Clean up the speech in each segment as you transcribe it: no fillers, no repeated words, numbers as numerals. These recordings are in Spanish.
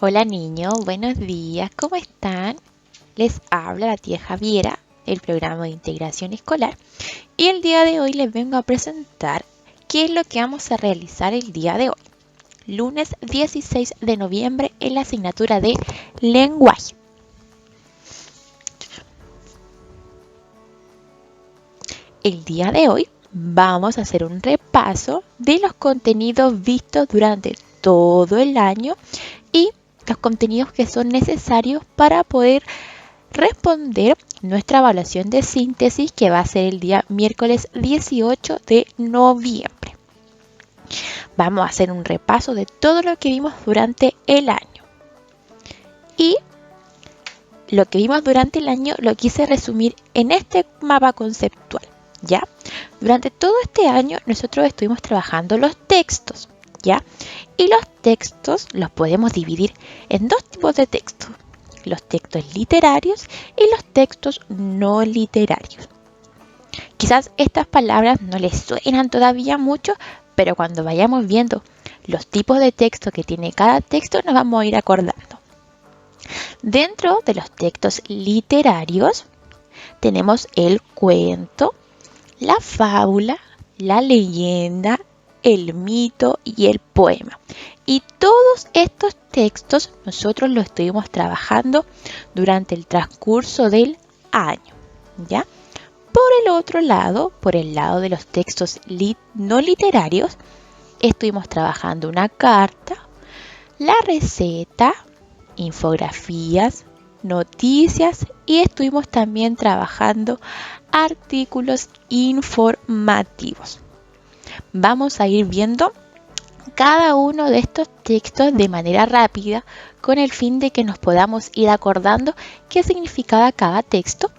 Hola niños, buenos días, ¿cómo están? Les habla la tía Javiera del programa de integración escolar y el día de hoy les vengo a presentar qué es lo que vamos a realizar el día de hoy, lunes 16 de noviembre en la asignatura de lenguaje. El día de hoy vamos a hacer un repaso de los contenidos vistos durante todo el año y los contenidos que son necesarios para poder responder nuestra evaluación de síntesis que va a ser el día miércoles 18 de noviembre. Vamos a hacer un repaso de todo lo que vimos durante el año. Y lo que vimos durante el año lo quise resumir en este mapa conceptual, ¿ya? Durante todo este año nosotros estuvimos trabajando los textos, ¿ya? Y los textos los podemos dividir en dos tipos de textos: los textos literarios y los textos no literarios. Quizás estas palabras no les suenan todavía mucho, pero cuando vayamos viendo los tipos de texto que tiene cada texto nos vamos a ir acordando. Dentro de los textos literarios tenemos el cuento, la fábula, la leyenda, el mito y el poema. Y todos estos textos nosotros los estuvimos trabajando durante el transcurso del año, ¿ya? Por el otro lado, por el lado de los textos no literarios, estuvimos trabajando una carta, la receta, infografías, noticias y estuvimos también trabajando artículos informativos. Vamos a ir viendo cada uno de estos textos de manera rápida con el fin de que nos podamos ir acordando qué significaba cada texto,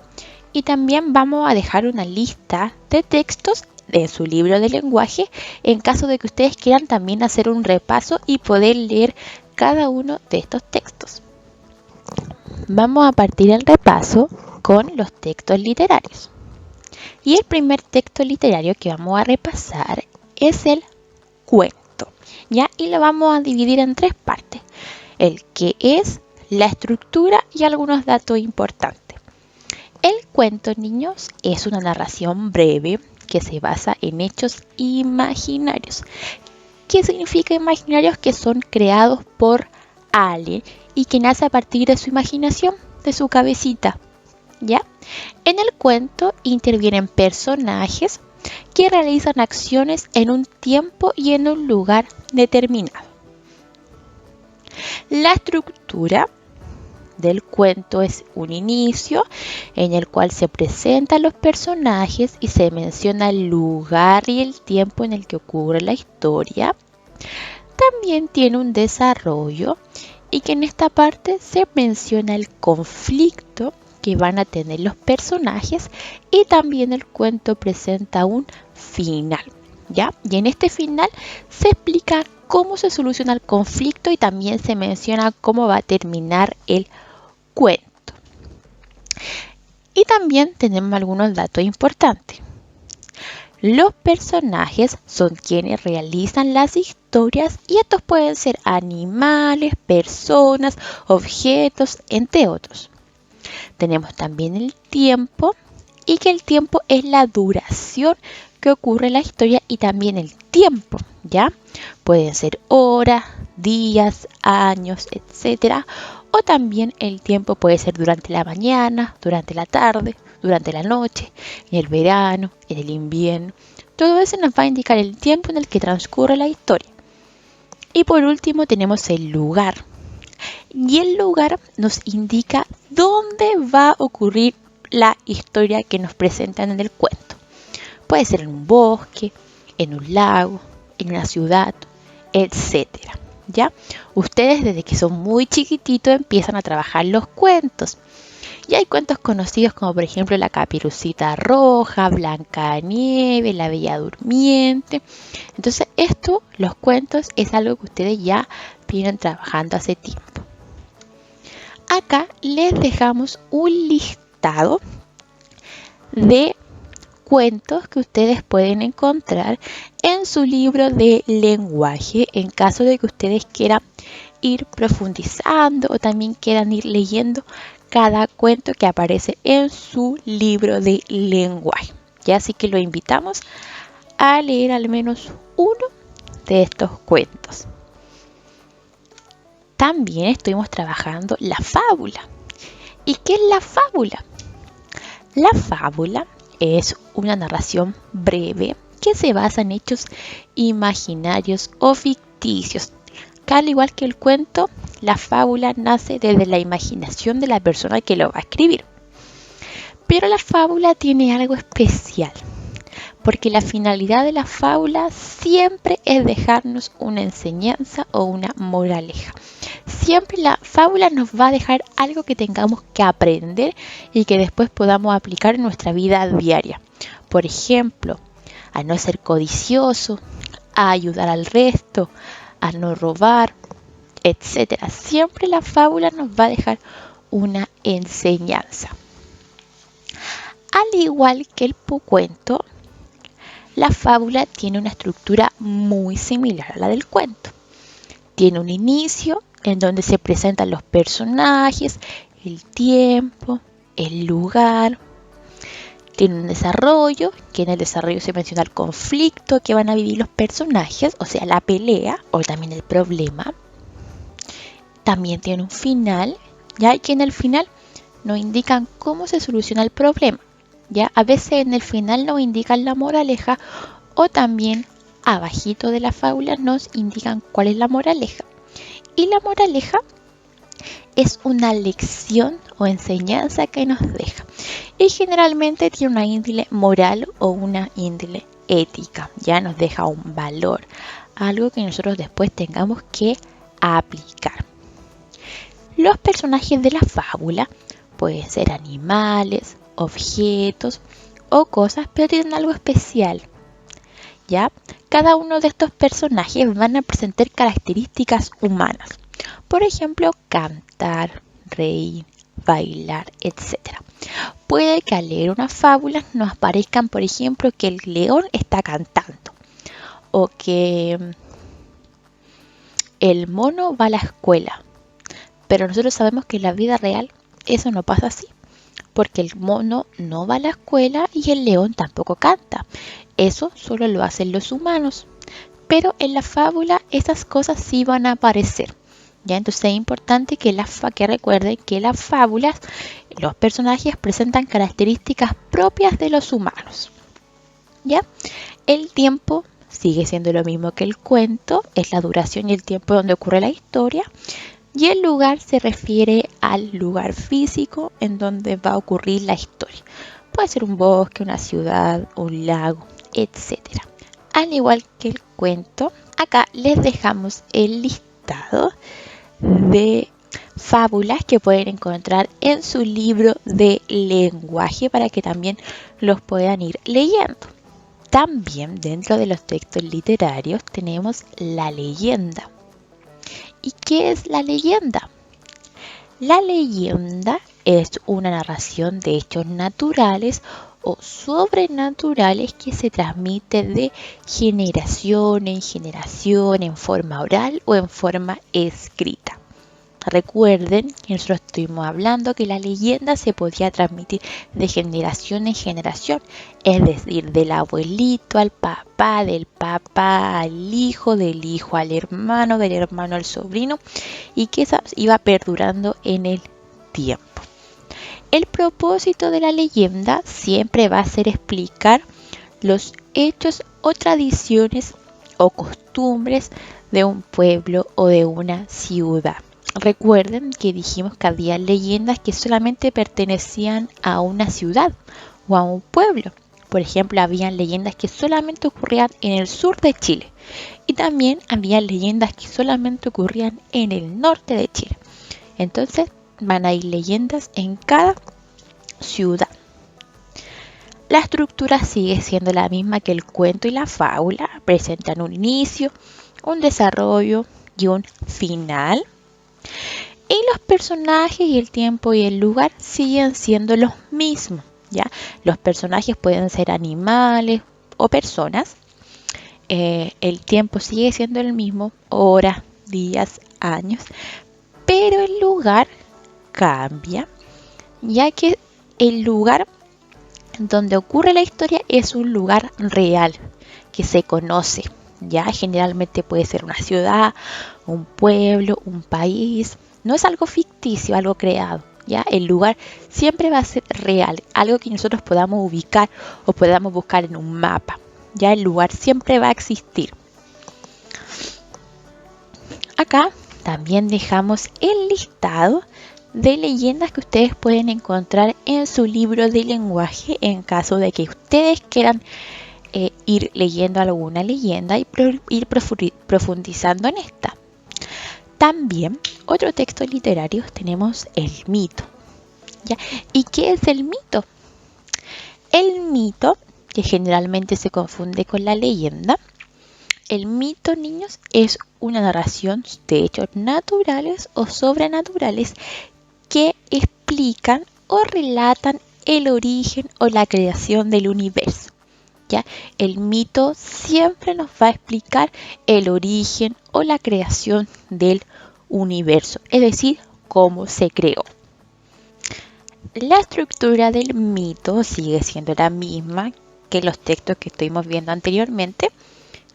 y también vamos a dejar una lista de textos en su libro de lenguaje en caso de que ustedes quieran también hacer un repaso y poder leer cada uno de estos textos. Vamos a partir el repaso con los textos literarios. Y el primer texto literario que vamos a repasar es el cuento, ¿ya? Y lo vamos a dividir en tres partes: el qué es, la estructura y algunos datos importantes. El cuento, niños, es una narración breve que se basa en hechos imaginarios. ¿Qué significa imaginarios? Que son creados por alguien y que nace a partir de su imaginación, de su cabecita, ¿ya? En el cuento intervienen personajes que realizan acciones en un tiempo y en un lugar determinado. La estructura del cuento es un inicio en el cual se presentan los personajes y se menciona el lugar y el tiempo en el que ocurre la historia. También tiene un desarrollo y que en esta parte se menciona el conflicto que van a tener los personajes, y también el cuento presenta un final, ¿ya? Y en este final se explica cómo se soluciona el conflicto y también se menciona cómo va a terminar el cuento. Y también tenemos algunos datos importantes. Los personajes son quienes realizan las historias y estos pueden ser animales, personas, objetos, entre otros. Tenemos también el tiempo, y que el tiempo es la duración que ocurre en la historia, y también el tiempo, ¿ya? Pueden ser horas, días, años, etcétera. O también el tiempo puede ser durante la mañana, durante la tarde, durante la noche, en el verano, en el invierno. Todo eso nos va a indicar el tiempo en el que transcurre la historia. Y por último tenemos el lugar. Y el lugar nos indica dónde va a ocurrir la historia que nos presentan en el cuento. Puede ser en un bosque, en un lago, en una ciudad, etcétera, ¿ya? Ustedes desde que son muy chiquititos empiezan a trabajar los cuentos. Y hay cuentos conocidos como por ejemplo La Caperucita Roja, Blancanieves, La Bella Durmiente. Entonces los cuentos, es algo que ustedes ya vienen trabajando hace tiempo. Acá les dejamos un listado de cuentos que ustedes pueden encontrar en su libro de lenguaje en caso de que ustedes quieran ir profundizando o también quieran ir leyendo cada cuento que aparece en su libro de lenguaje. Ya así que lo invitamos a leer al menos uno de estos cuentos. También estuvimos trabajando la fábula. ¿Y qué es la fábula? La fábula es una narración breve que se basa en hechos imaginarios o ficticios. Que al igual que el cuento, la fábula nace desde la imaginación de la persona que lo va a escribir. Pero la fábula tiene algo especial, porque la finalidad de la fábula siempre es dejarnos una enseñanza o una moraleja. Siempre la fábula nos va a dejar algo que tengamos que aprender y que después podamos aplicar en nuestra vida diaria. Por ejemplo, a no ser codicioso, a ayudar al resto, a no robar, etc. Siempre la fábula nos va a dejar una enseñanza. Al igual que el cuento, la fábula tiene una estructura muy similar a la del cuento. Tiene un inicio en donde se presentan los personajes, el tiempo, el lugar. Tiene un desarrollo, que en el desarrollo se menciona el conflicto que van a vivir los personajes, o sea, la pelea o también el problema. También tiene un final, ya que en el final nos indican cómo se soluciona el problema. Ya a veces en el final nos indican la moraleja o también abajito de la fábula nos indican cuál es la moraleja. Y la moraleja es una lección o enseñanza que nos deja. Y generalmente tiene una índole moral o una índole ética. Ya nos deja un valor, algo que nosotros después tengamos que aplicar. Los personajes de la fábula pueden ser animales, objetos o cosas, pero tienen algo especial. ¿Ya? Cada uno de estos personajes van a presentar características humanas. Por ejemplo, cantar, reír, bailar, etc. Puede que al leer una fábula nos aparezcan, por ejemplo, que el león está cantando o que el mono va a la escuela. Pero nosotros sabemos que en la vida real eso no pasa así, porque el mono no va a la escuela y el león tampoco canta. Eso solo lo hacen los humanos. Pero en la fábula esas cosas sí van a aparecer. ¿Ya? Entonces es importante que recuerden que las fábulas, los personajes presentan características propias de los humanos. ¿Ya? El tiempo sigue siendo lo mismo que el cuento, es la duración y el tiempo donde ocurre la historia. Y el lugar se refiere al lugar físico en donde va a ocurrir la historia. Puede ser un bosque, una ciudad, un lago, etc. Al igual que el cuento, acá les dejamos el listado de fábulas que pueden encontrar en su libro de lenguaje para que también los puedan ir leyendo. También dentro de los textos literarios tenemos la leyenda. ¿Y qué es la leyenda? La leyenda es una narración de hechos naturales o sobrenaturales que se transmite de generación en generación en forma oral o en forma escrita. Recuerden que nosotros estuvimos hablando que la leyenda se podía transmitir de generación en generación, es decir, del abuelito al papá, del papá al hijo, del hijo al hermano, del hermano al sobrino, y que esa iba perdurando en el tiempo. El propósito de la leyenda siempre va a ser explicar los hechos o tradiciones o costumbres de un pueblo o de una ciudad. Recuerden que dijimos que había leyendas que solamente pertenecían a una ciudad o a un pueblo. Por ejemplo, había leyendas que solamente ocurrían en el sur de Chile y también había leyendas que solamente ocurrían en el norte de Chile. Entonces van a ir leyendas en cada ciudad. La estructura sigue siendo la misma que el cuento y la fábula. Presentan un inicio, un desarrollo y un final. Y los personajes y el tiempo y el lugar siguen siendo los mismos, ¿ya? Los personajes pueden ser animales o personas. El tiempo sigue siendo el mismo, horas, días, años, pero el lugar cambia, ya que el lugar donde ocurre la historia es un lugar real, que se conoce. Ya generalmente puede ser una ciudad, un pueblo, un país. No es algo ficticio, algo creado. Ya el lugar siempre va a ser real, algo que nosotros podamos ubicar o podamos buscar en un mapa. Ya el lugar siempre va a existir. Acá también dejamos el listado de leyendas que ustedes pueden encontrar en su libro de lenguaje en caso de que ustedes quieran ir leyendo alguna leyenda y ir profundizando en esta. También, otro texto literario, tenemos el mito. ¿Ya? ¿Y qué es el mito? El mito, que generalmente se confunde con la leyenda, el mito, niños, es una narración de hechos naturales o sobrenaturales que explican o relatan el origen o la creación del universo. ¿Ya? El mito siempre nos va a explicar el origen o la creación del universo, es decir, cómo se creó. La estructura del mito sigue siendo la misma que los textos que estuvimos viendo anteriormente.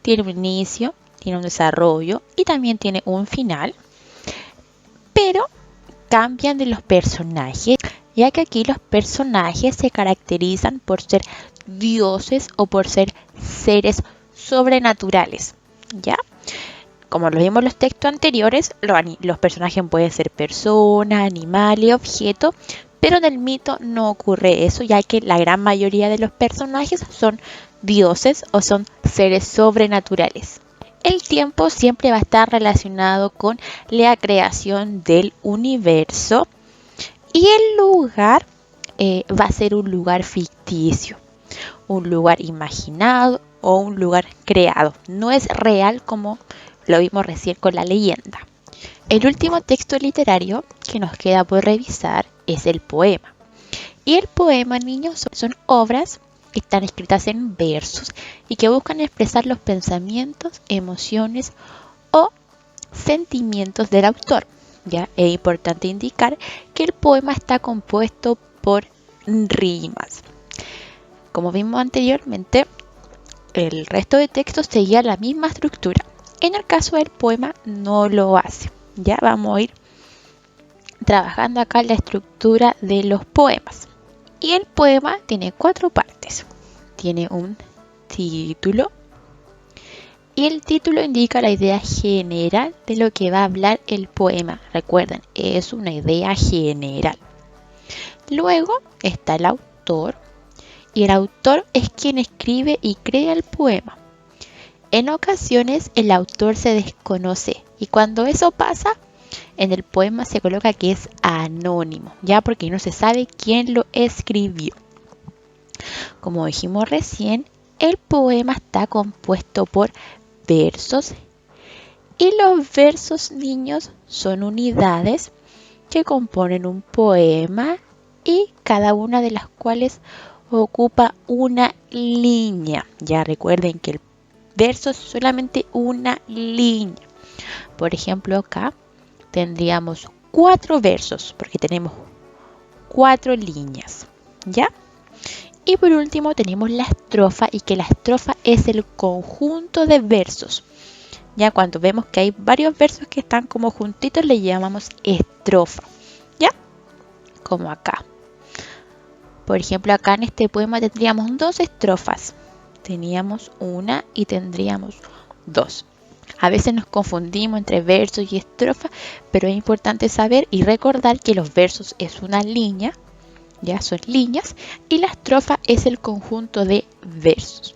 Tiene un inicio, tiene un desarrollo y también tiene un final, pero cambian de los personajes, ya que aquí los personajes se caracterizan por ser dioses o por ser seres sobrenaturales, ¿ya? Como lo vimos en los textos anteriores, los personajes pueden ser personas, animales, objetos, pero en el mito no ocurre eso, ya que la gran mayoría de los personajes son dioses o son seres sobrenaturales. El tiempo siempre va a estar relacionado con la creación del universo y el lugar va a ser un lugar ficticio, un lugar imaginado o un lugar creado. No es real como lo vimos recién con la leyenda. El último texto literario que nos queda por revisar es el poema. Y el poema, niños, son obras que están escritas en versos y que buscan expresar los pensamientos, emociones o sentimientos del autor. ¿Ya? Es importante indicar que el poema está compuesto por rimas. Como vimos anteriormente, el resto de textos seguía la misma estructura. En el caso del poema no lo hace. Ya vamos a ir trabajando acá la estructura de los poemas. Y el poema tiene 4 partes. Tiene un título. Y el título indica la idea general de lo que va a hablar el poema. Recuerden, es una idea general. Luego está el autor. Y el autor es quien escribe y crea el poema. En ocasiones el autor se desconoce y cuando eso pasa, en el poema se coloca que es anónimo, ya porque no se sabe quién lo escribió. Como dijimos recién, el poema está compuesto por versos y los versos, niños, son unidades que componen un poema y cada una de las cuales ocupa una línea. Ya recuerden que el verso es solamente una línea. Por ejemplo, acá tendríamos 4 versos porque tenemos 4 líneas, ¿ya? Y por último tenemos la estrofa y que la estrofa es el conjunto de versos. Ya cuando vemos que hay varios versos que están como juntitos le llamamos estrofa, ¿ya? Como acá. Por ejemplo, acá en este poema tendríamos 2 estrofas. Teníamos una y tendríamos 2. A veces nos confundimos entre versos y estrofa, pero es importante saber y recordar que los versos es una línea, ya son líneas, y la estrofa es el conjunto de versos.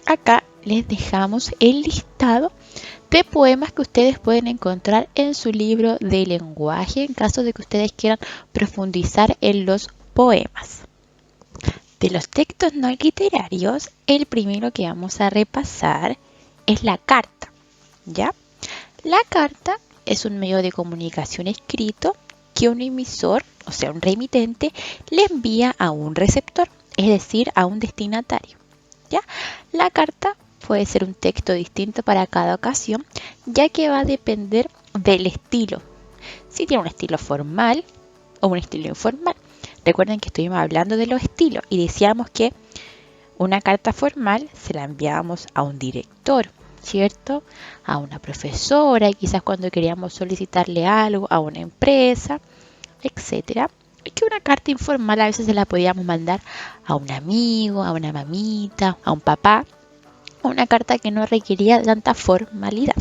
Acá les dejamos el listado de poemas que ustedes pueden encontrar en su libro de lenguaje en caso de que ustedes quieran profundizar en los poemas. De los textos no literarios, el primero que vamos a repasar es la carta, ¿ya? La carta es un medio de comunicación escrito que un emisor, o sea, un remitente, le envía a un receptor, es decir, a un destinatario, ¿ya? La carta puede ser un texto distinto para cada ocasión, ya que va a depender del estilo. Si tiene un estilo formal o un estilo informal. Recuerden que estuvimos hablando de los estilos y decíamos que una carta formal se la enviábamos a un director, ¿cierto? A una profesora, y quizás cuando queríamos solicitarle algo a una empresa, etcétera. Y que una carta informal a veces se la podíamos mandar a un amigo, a una mamita, a un papá. Una carta que no requería tanta formalidad.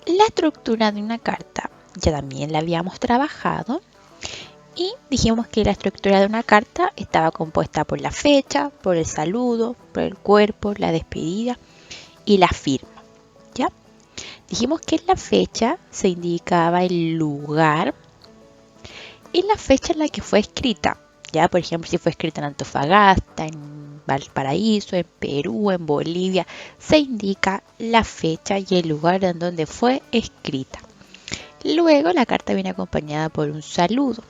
La estructura de una carta ya también la habíamos trabajado. Y dijimos que la estructura de una carta estaba compuesta por la fecha, por el saludo, por el cuerpo, la despedida y la firma, ¿ya? Dijimos que en la fecha se indicaba el lugar y la fecha en la que fue escrita, ¿ya? Por ejemplo, si fue escrita en Antofagasta, en Valparaíso, en Perú, en Bolivia, se indica la fecha y el lugar en donde fue escrita. Luego la carta viene acompañada por un saludo.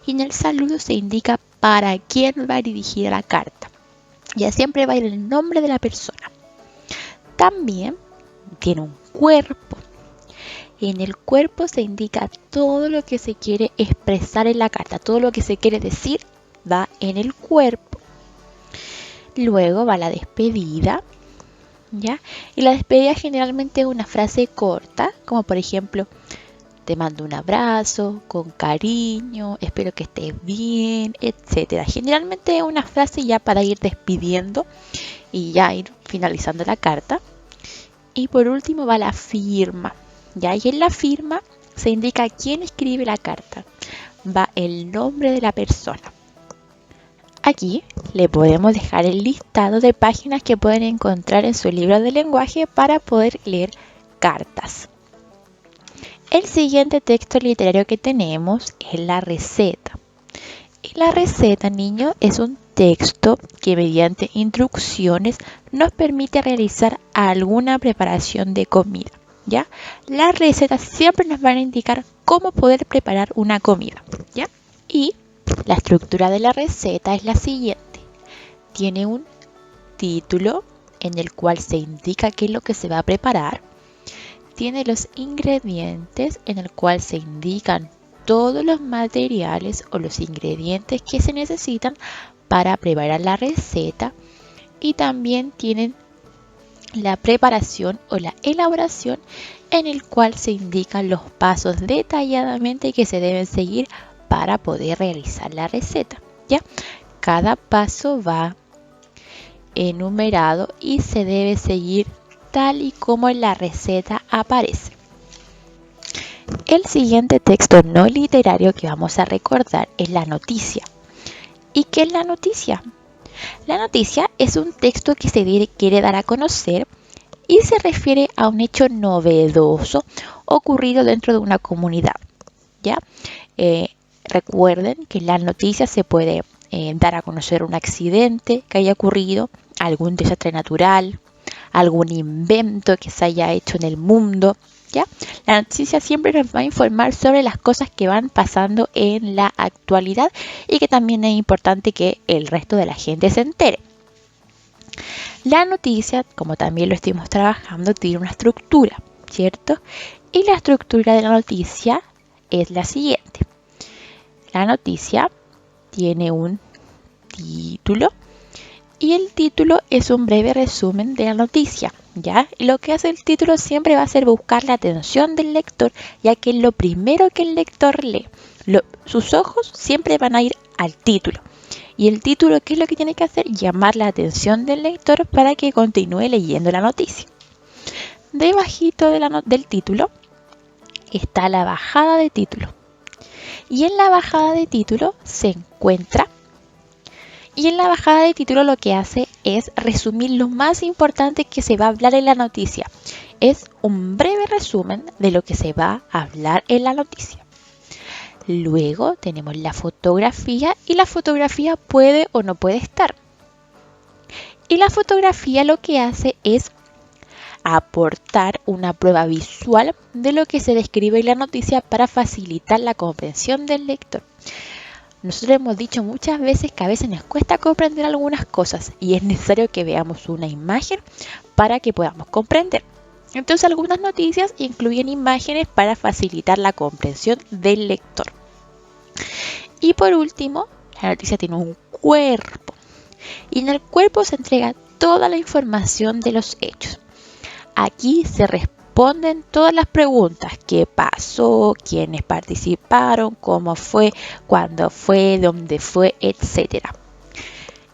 Y en el saludo se indica para quién va dirigida la carta. Ya siempre va a ir el nombre de la persona. También tiene un cuerpo. En el cuerpo se indica todo lo que se quiere expresar en la carta. Todo lo que se quiere decir va en el cuerpo. Luego va la despedida, ¿ya? Y la despedida generalmente es una frase corta, como por ejemplo: te mando un abrazo, con cariño, espero que estés bien, etc. Generalmente es una frase ya para ir despidiendo y ya ir finalizando la carta. Y por último va la firma, ¿ya? Y en la firma se indica quién escribe la carta. Va el nombre de la persona. Aquí le podemos dejar el listado de páginas que pueden encontrar en su libro de lenguaje para poder leer cartas. El siguiente texto literario que tenemos es la receta. Y la receta, niños, es un texto que mediante instrucciones nos permite realizar alguna preparación de comida, ¿ya? Las recetas siempre nos van a indicar cómo poder preparar una comida, ¿ya? Y la estructura de la receta es la siguiente. Tiene un título en el cual se indica qué es lo que se va a preparar. Tiene los ingredientes en el cual se indican todos los materiales o los ingredientes que se necesitan para preparar la receta, y también tienen la preparación o la elaboración en el cual se indican los pasos detalladamente que se deben seguir para poder realizar la receta, ¿ya? Cada paso va enumerado y se debe seguir tal y como en la receta aparece. El siguiente texto no literario que vamos a recordar es la noticia. ¿Y qué es la noticia? La noticia es un texto que se quiere dar a conocer y se refiere a un hecho novedoso ocurrido dentro de una comunidad, ¿ya? Recuerden que en las noticias se puede dar a conocer un accidente que haya ocurrido, algún desastre natural, algún invento que se haya hecho en el mundo, ¿ya? La noticia siempre nos va a informar sobre las cosas que van pasando en la actualidad y que también es importante que el resto de la gente se entere. La noticia, como también lo estuvimos trabajando, tiene una estructura, ¿cierto? Y la estructura de la noticia es la siguiente. La noticia tiene un título. Y el título es un breve resumen de la noticia, ¿ya? Y lo que hace el título siempre va a ser buscar la atención del lector, ya que es lo primero que el lector lee. Sus ojos siempre van a ir al título. Y el título, ¿qué es lo que tiene que hacer? Llamar la atención del lector para que continúe leyendo la noticia. Debajito del título está la bajada de título. Y en la bajada de título se encuentra... Y en la bajada de título lo que hace es resumir lo más importante que se va a hablar en la noticia. Es un breve resumen de lo que se va a hablar en la noticia. Luego tenemos la fotografía, y la fotografía puede o no puede estar. Y la fotografía lo que hace es aportar una prueba visual de lo que se describe en la noticia para facilitar la comprensión del lector. Nosotros hemos dicho muchas veces que a veces nos cuesta comprender algunas cosas y es necesario que veamos una imagen para que podamos comprender. Entonces algunas noticias incluyen imágenes para facilitar la comprensión del lector. Y por último, la noticia tiene un cuerpo. Y en el cuerpo se entrega toda la información de los hechos. Aquí se responden todas las preguntas: qué pasó, quiénes participaron, cómo fue, cuándo fue, dónde fue, etc.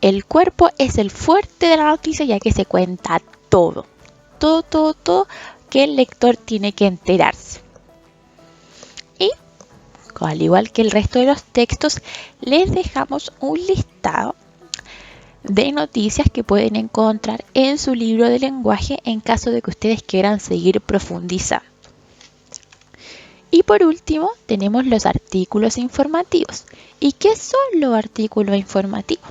El cuerpo es el fuerte de la noticia, ya que se cuenta todo que el lector tiene que enterarse. Y, al igual que el resto de los textos, les dejamos un listado de noticias que pueden encontrar en su libro de lenguaje en caso de que ustedes quieran seguir profundizando. Y por último, tenemos los artículos informativos. ¿Y qué son los artículos informativos?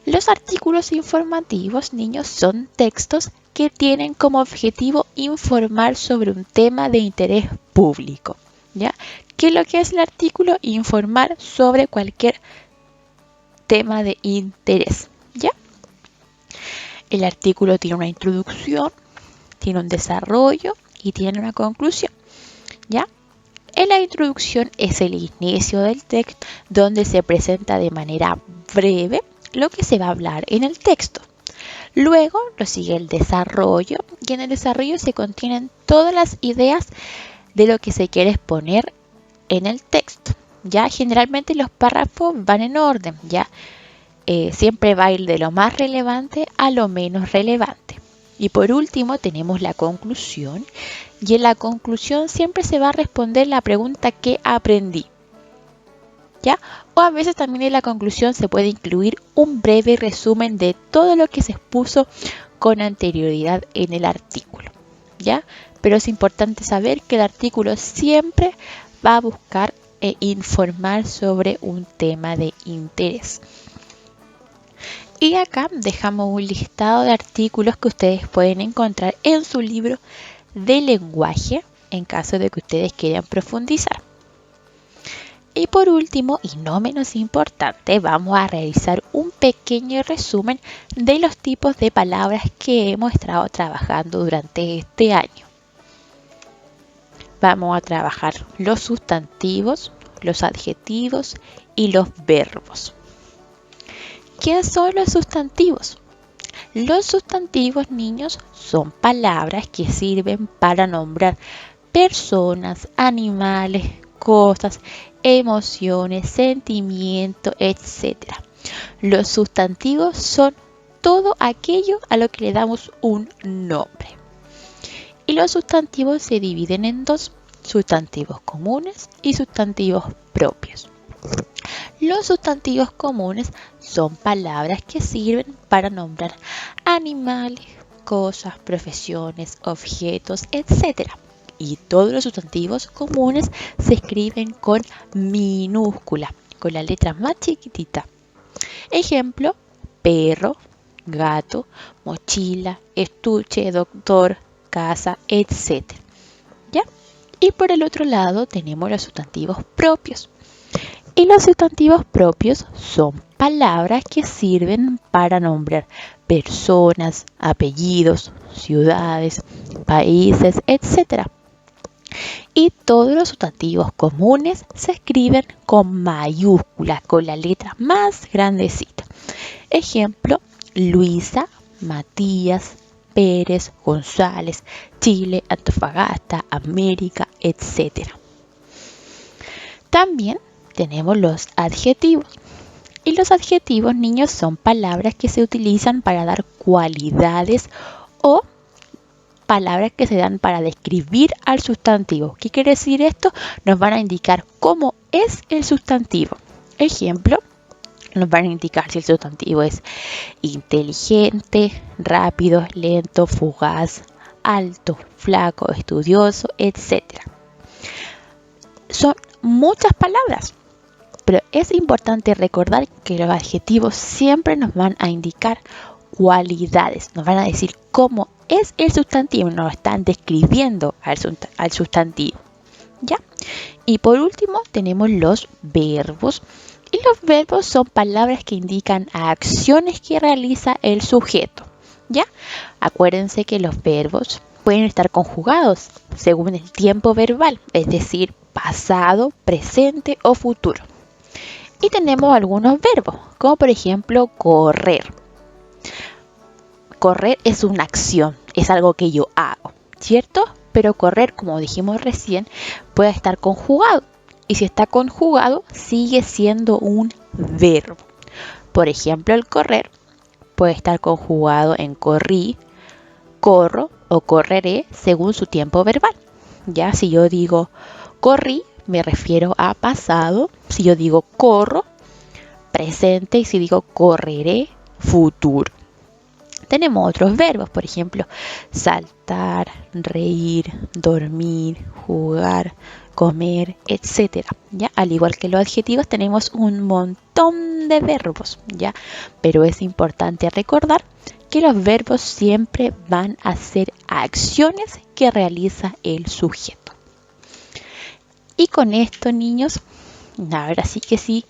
Los artículos informativos, niños, son textos que tienen como objetivo informar sobre un tema de interés público. ¿Ya? ¿Qué es lo que es el artículo? Informar sobre cualquier tema de interés. ¿Ya? El artículo tiene una introducción, tiene un desarrollo y tiene una conclusión. ¿Ya? En la introducción es el inicio del texto, donde se presenta de manera breve lo que se va a hablar en el texto. Luego lo sigue el desarrollo, y en el desarrollo se contienen todas las ideas de lo que se quiere exponer en el texto. Ya generalmente los párrafos van en orden, ya siempre va a ir de lo más relevante a lo menos relevante. Y por último tenemos la conclusión, y en la conclusión siempre se va a responder la pregunta: ¿qué aprendí? ¿Ya? O a veces también en la conclusión se puede incluir un breve resumen de todo lo que se expuso con anterioridad en el artículo. ¿Ya? Pero es importante saber que el artículo siempre va a buscar e informar sobre un tema de interés. Y acá dejamos un listado de artículos que ustedes pueden encontrar en su libro de lenguaje en caso de que ustedes quieran profundizar. Y por último, y no menos importante, vamos a realizar un pequeño resumen de los tipos de palabras que hemos estado trabajando durante este año. Vamos a trabajar los sustantivos, los adjetivos y los verbos. ¿Qué son los sustantivos? Los sustantivos, niños, son palabras que sirven para nombrar personas, animales, cosas, emociones, sentimientos, etc. Los sustantivos son todo aquello a lo que le damos un nombre. Y los sustantivos se dividen en dos: sustantivos comunes y sustantivos propios. Los sustantivos comunes son palabras que sirven para nombrar animales, cosas, profesiones, objetos, etc. Y todos los sustantivos comunes se escriben con minúscula, con la letra más chiquitita. Ejemplo: perro, gato, mochila, estuche, doctor, casa, etc. ¿Ya? Y por el otro lado tenemos los sustantivos propios. Y los sustantivos propios son palabras que sirven para nombrar personas, apellidos, ciudades, países, etc. Y todos los sustantivos comunes se escriben con mayúsculas, con la letra más grandecita. Ejemplo: Luisa, Matías, Pérez, González, Chile, Antofagasta, América, etc. También tenemos los adjetivos. Y los adjetivos, niños, son palabras que se utilizan para dar cualidades o palabras que se dan para describir al sustantivo. ¿Qué quiere decir esto? Nos van a indicar cómo es el sustantivo. Ejemplo: nos van a indicar si el sustantivo es inteligente, rápido, lento, fugaz, alto, flaco, estudioso, etc. Son muchas palabras, pero es importante recordar que los adjetivos siempre nos van a indicar cualidades, nos van a decir cómo es el sustantivo, nos están describiendo al sustantivo. ¿Ya? Y por último tenemos los verbos. Y los verbos son palabras que indican acciones que realiza el sujeto. ¿Ya? Acuérdense que los verbos pueden estar conjugados según el tiempo verbal, es decir, pasado, presente o futuro. Y tenemos algunos verbos, como por ejemplo correr. Correr es una acción, es algo que yo hago, ¿cierto? Pero correr, como dijimos recién, puede estar conjugado. Y si está conjugado, sigue siendo un verbo. Por ejemplo, el correr puede estar conjugado en corrí, corro o correré según su tiempo verbal. Ya, si yo digo corrí, me refiero a pasado. Si yo digo corro, presente. Y si digo correré, futuro. Tenemos otros verbos, por ejemplo, saltar, reír, dormir, jugar, comer, etc. ¿Ya? Al igual que los adjetivos, tenemos un montón de verbos, ¿ya? Pero es importante recordar que los verbos siempre van a ser acciones que realiza el sujeto. Y con esto, niños, ahora sí que sí,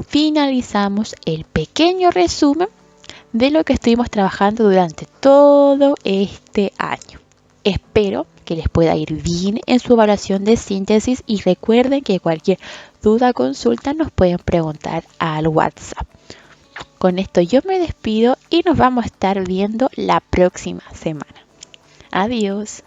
finalizamos el pequeño resumen de lo que estuvimos trabajando durante todo este año. Espero que les pueda ir bien en su evaluación de síntesis y recuerden que cualquier duda o consulta nos pueden preguntar al WhatsApp. Con esto yo me despido y nos vamos a estar viendo la próxima semana. Adiós.